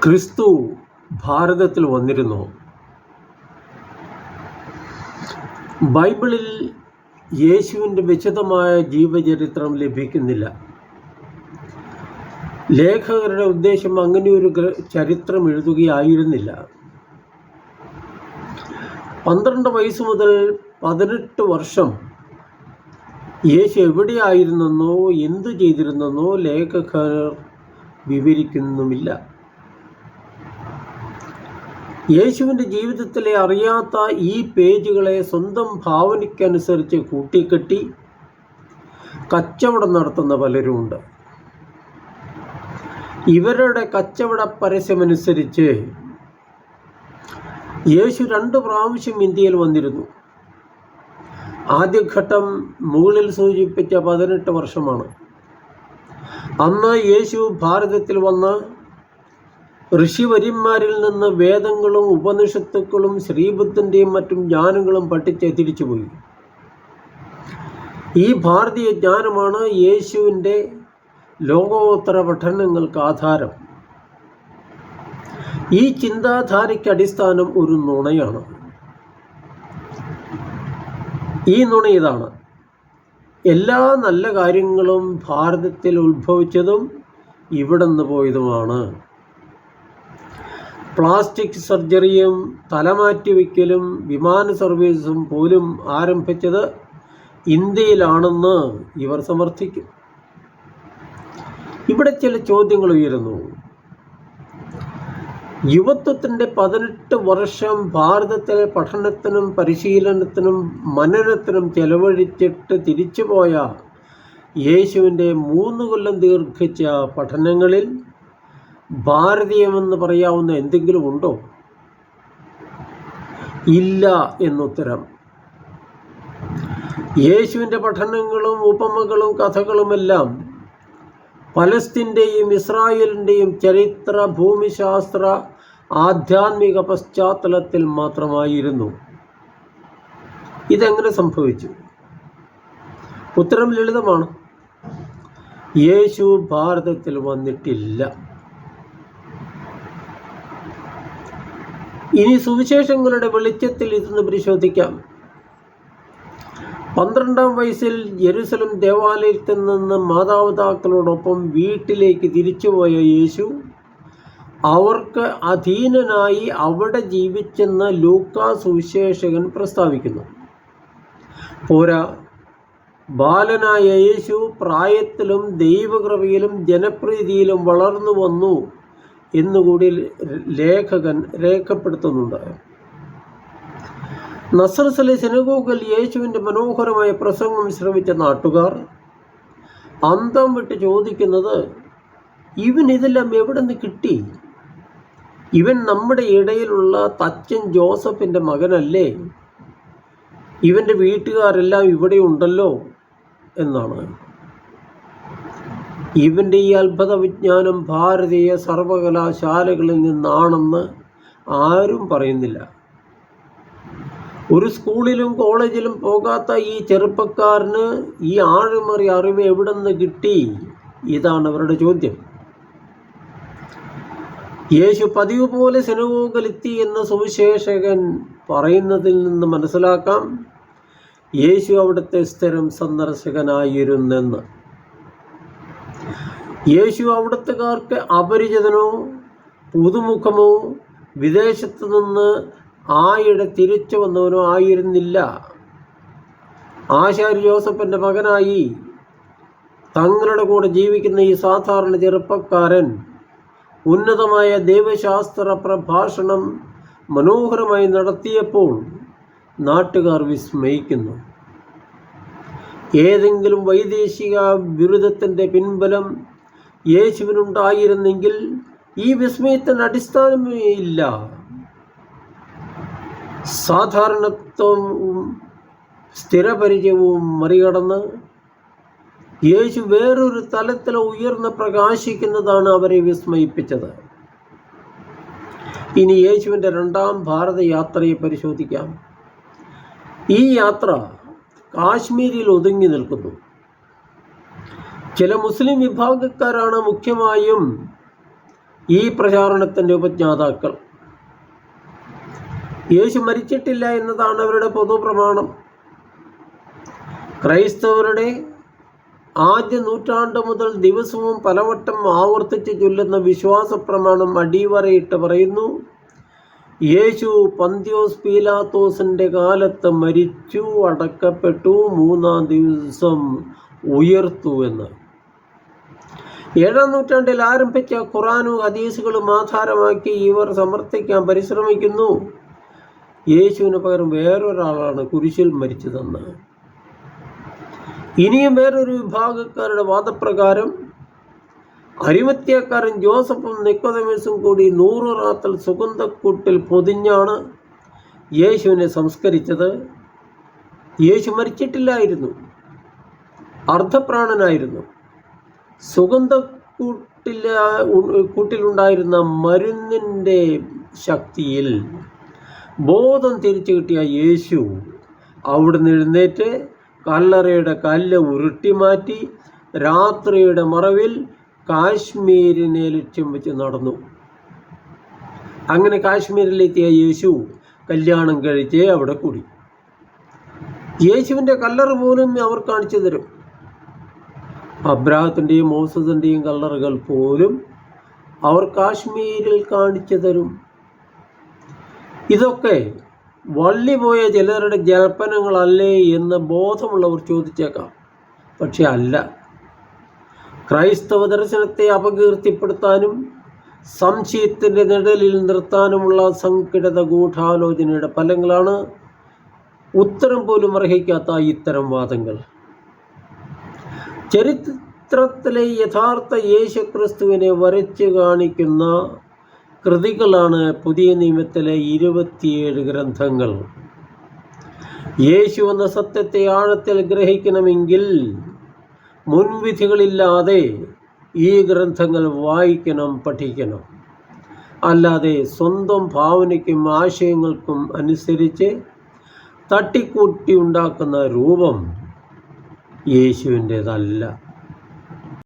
ക്രിസ്തു ഭാരതത്തിൽ വന്നിരുന്നു. ബൈബിളിൽ യേശുവിൻ്റെ വിശദമായ ജീവചരിത്രം ലഭിക്കുന്നില്ല. ലേഖകരുടെ ഉദ്ദേശം അങ്ങനെയൊരു ചരിത്രം എഴുതുകയായിരുന്നില്ല. 12 വയസ്സ് മുതൽ 18 വർഷം യേശു എവിടെയായിരുന്നെന്നോ എന്തു ചെയ്തിരുന്നെന്നോ ലേഖകർ വിവരിക്കുന്നുമില്ല. യേശുവിൻ്റെ ജീവിതത്തിലെ അറിയാത്ത ഈ പേജുകളെ സ്വന്തം ഭാവനയ്ക്കനുസരിച്ച് കൂട്ടിക്കെട്ടി കച്ചവടം നടത്തുന്ന പലരുമുണ്ട്. ഇവരുടെ കച്ചവട പരസ്യമനുസരിച്ച് യേശു 2 പ്രാവശ്യം ഇന്ത്യയിൽ വന്നിരുന്നു. ആദ്യഘട്ടം മുകളിൽ സൂചിപ്പിച്ച 18 വർഷമാണ്. അന്ന് യേശു ഭാരതത്തിൽ വന്ന ഋഷിവര്യന്മാരിൽ നിന്ന് വേദങ്ങളും ഉപനിഷത്തുക്കളും ശ്രീബുദ്ധൻ്റെയും മറ്റും ജ്ഞാനങ്ങളും പഠിച്ച് തിരിച്ചുപോയി. ഈ ഭാരതീയ ജ്ഞാനമാണ് യേശുവിൻ്റെ ലോകോത്തര പഠനങ്ങൾക്ക് ആധാരം. ഈ ചിന്താധാരയ്ക്ക് അടിസ്ഥാനം ഒരു നുണയാണ്. ഈ നുണ ഇതാണ്: എല്ലാ നല്ല കാര്യങ്ങളും ഭാരതത്തിൽ ഉത്ഭവിച്ചതും ഇവിടെ നിന്ന് പോയതുമാണ്. പ്ലാസ്റ്റിക് സർജറിയും തലമാറ്റിവെക്കലും വിമാന സർവീസും പോലും ആരംഭിച്ചത് ഇന്ത്യയിലാണെന്ന് ഇവർ സമർത്ഥിക്കും. ഇവിടെ ചില ചോദ്യങ്ങൾ ഉയരുന്നു. യുവത്വത്തിൻ്റെ 18 വർഷം ഭാരതത്തിലെ പഠനത്തിനും പരിശീലനത്തിനും മനനത്തിനും ചെലവഴിച്ചിട്ട് തിരിച്ചുപോയ യേശുവിൻ്റെ 3 കൊല്ലം ദീർഘിച്ച പഠനങ്ങളിൽ ഭാരതീയമെന്ന് പറയാവുന്ന എന്തെങ്കിലും ഉണ്ടോ? ഇല്ല എന്നുത്തരം. യേശുവിൻ്റെ പഠനങ്ങളും ഉപമകളും കഥകളുമെല്ലാം പലസ്തീൻ്റെയും ഇസ്രായേലിൻ്റെയും ചരിത്ര, ഭൂമിശാസ്ത്ര, ആധ്യാത്മിക പശ്ചാത്തലത്തിൽ മാത്രമായിരുന്നു. ഇതെങ്ങനെ സംഭവിച്ചു? ഉത്തരം ലളിതമാണ്: യേശു ഭാരതത്തിൽ വന്നിട്ടില്ല. ഇനി സുവിശേഷങ്ങളുടെ വെളിച്ചത്തിൽ ഇതൊന്ന് പരിശോധിക്കാം. 12-ാം വയസ്സിൽ യെരുശലേം ദേവാലയത്തിൽ നിന്ന് മാതാപിതാക്കളോടൊപ്പം വീട്ടിലേക്ക് തിരിച്ചുപോയ യേശു അവർക്ക് അധീനനായി അവിടെ ജീവിച്ചെന്ന് ലൂക്കാ സുവിശേഷകൻ പ്രസ്താവിക്കുന്നു. പോരാ, ബാലനായ യേശു പ്രായത്തിലും ദൈവകൃപയിലും ജനപ്രീതിയിലും വളർന്നു വന്നു എന്നുകൂടി ലേഖകൻ രേഖപ്പെടുത്തുന്നുണ്ട്. നസ്രത്തിലെ സിനഗോഗിൽ യേശുവിൻ്റെ മനോഹരമായ പ്രസംഗം ശ്രവിച്ച നാട്ടുകാർ അന്തം വിട്ട് ചോദിക്കുന്നത്, ഇവൻ ഇതെല്ലാം എവിടെ നിന്ന് കിട്ടി? ഇവൻ നമ്മുടെ ഇടയിലുള്ള തച്ചൻ ജോസഫിൻ്റെ മകനല്ലേ? ഇവൻ്റെ വീട്ടുകാരെല്ലാം ഇവിടെ ഉണ്ടല്ലോ എന്നാണ്. ഇവൻ്റെ ഈ അത്ഭുത വിജ്ഞാനം ഭാരതീയ സർവകലാശാലകളിൽ നിന്നാണെന്ന് ആരും പറയുന്നില്ല. ഒരു സ്കൂളിലും കോളേജിലും പോകാത്ത ഈ ചെറുപ്പക്കാരന് ഈ ആഴമേറിയ അറിവ് എവിടെ നിന്ന് കിട്ടി? ഇതാണ് അവരുടെ ചോദ്യം. യേശു പതിവ് പോലെ സിനഗോഗിലെത്തി എന്ന് സുവിശേഷകൻ പറയുന്നതിൽ നിന്ന് മനസ്സിലാക്കാം യേശു അവിടുത്തെ സ്ഥിരം സന്ദർശകനായിരുന്നെന്ന്. യേശു അവിടുത്തുകാർക്ക് അപരിചിതനോ പുതുമുഖമോ വിദേശത്തു നിന്ന് ആയിടെ തിരിച്ചു വന്നവനോ ആയിരുന്നില്ല. ആശാരി ജോസഫിൻ്റെ മകനായി തങ്ങളുടെ കൂടെ ജീവിക്കുന്ന ഈ സാധാരണ ചെറുപ്പക്കാരൻ ഉന്നതമായ ദൈവശാസ്ത്ര പ്രഭാഷണം മനോഹരമായി നടത്തിയപ്പോൾ നാട്ടുകാർ വിസ്മയിക്കുന്നു. ഏതെങ്കിലും വൈദേശിക ബിരുദത്തിൻ്റെ പിൻബലം യേശുവിനുണ്ടായിരുന്നെങ്കിൽ ഈ വിസ്മയത്തിന് അടിസ്ഥാനമേ ഇല്ല. സാധാരണത്വവും സ്ഥിരപരിചയവും മറികടന്ന് യേശു വേറൊരു തലത്തിൽ ഉയർന്ന് പ്രകാശിക്കുന്നതാണ് അവരെ വിസ്മയിപ്പിച്ചത്. ഇനി യേശുവിൻ്റെ 2-ാം ഭാരത യാത്രയെ പരിശോധിക്കാം. ഈ യാത്ര കാശ്മീരിൽ ഒതുങ്ങി നിൽക്കുന്നു. ചില മുസ്ലിം വിഭാഗക്കാരാണ് മുഖ്യമായും ഈ പ്രചാരണത്തിൻ്റെ ഉപജ്ഞാതാക്കൾ. യേശു മരിച്ചിട്ടില്ല എന്നതാണ് അവരുടെ പൊതുപ്രമാണം. ക്രൈസ്തവരുടെ ആദ്യ നൂറ്റാണ്ട് മുതൽ ദിവസവും പലവട്ടം ആവർത്തിച്ച് ചൊല്ലുന്ന വിശ്വാസ പ്രമാണം അടിവരയിട്ട് പറയുന്നു: യേശു പന്തിയോസ് പീലാത്തോസിൻ്റെ കാലത്ത് മരിച്ചു, അടക്കപ്പെട്ടു, 3-ാം ദിവസം ഉയർത്തു എന്ന്. 7-ാം നൂറ്റാണ്ടിൽ ആരംഭിച്ച ഖുറാനും ഹദീസുകളും ആധാരമാക്കി ഇവർ സമർത്ഥിക്കാൻ പരിശ്രമിക്കുന്നു യേശുവിന് പകരം വേറൊരാളാണ് കുരിശിൽ മരിച്ചതെന്ന്. ഇനിയും വേറൊരു വിഭാഗക്കാരുടെ വാദപ്രകാരം അരിമത്യാക്കാരൻ ജോസഫും നിക്കോദെമസും കൂടി 100 റാത്തൽ സുഗന്ധക്കൂട്ടിൽ പൊതിഞ്ഞാണ് യേശുവിനെ സംസ്കരിച്ചത്. യേശു മരിച്ചിട്ടില്ലായിരുന്നു, അർദ്ധപ്രാണനായിരുന്നു. കൂട്ടിലുണ്ടായിരുന്ന മരുന്നിൻ്റെ ശക്തിയിൽ ബോധം തിരിച്ചു കിട്ടിയ യേശു അവിടുന്ന് എഴുന്നേറ്റ് കല്ലറയുടെ കല്ല് ഉരുട്ടി മാറ്റി രാത്രിയുടെ മറവിൽ കാശ്മീരിനെ ലക്ഷ്യം വെച്ച് നടന്നു. അങ്ങനെ കാശ്മീരിലെത്തിയ യേശു കല്യാണം കഴിച്ച് അവിടെ കൂടി. യേശുവിൻ്റെ കല്ലറ പോലും അവർ കാണിച്ചു തരും. അബ്രാഹത്തിൻ്റെയും മോസസിൻ്റെയും കല്ലറകൾ പോലും അവർ കാശ്മീരിൽ കാണിച്ചു തരും. ഇതൊക്കെ വള്ളി പോയ ചിലരുടെ ജൽപ്പനങ്ങളല്ലേ എന്ന് ബോധമുള്ളവർ ചോദിച്ചേക്കാം. പക്ഷെ അല്ല. ക്രൈസ്തവ ദർശനത്തെ അപകീർത്തിപ്പെടുത്താനും സംശയത്തിൻ്റെ നിഴലിൽ നിർത്താനുമുള്ള സംഘടിത ഗൂഢാലോചനയുടെ ഫലങ്ങളാണ് ഉത്തരം പോലും അർഹിക്കാത്ത ഇത്തരം വാദങ്ങൾ. ചരിത്രത്തിലെ യഥാർത്ഥ യേശുക്രിസ്തുവിനെ വരച്ചു കാണിക്കുന്ന കൃതികളാണ് പുതിയ നിയമത്തിലെ 27 ഗ്രന്ഥങ്ങൾ. യേശു എന്ന സത്യത്തെ ആഴത്തിൽ ഗ്രഹിക്കണമെങ്കിൽ മുൻവിധികളില്ലാതെ ഈ ഗ്രന്ഥങ്ങൾ വായിക്കണം, പഠിക്കണം. അല്ലാതെ സ്വന്തം ഭാവനയ്ക്കും ആശയങ്ങൾക്കും അനുസരിച്ച് തട്ടിക്കൂട്ടി ഉണ്ടാക്കുന്ന രൂപം യേശുവിൻ്റേതല്ല.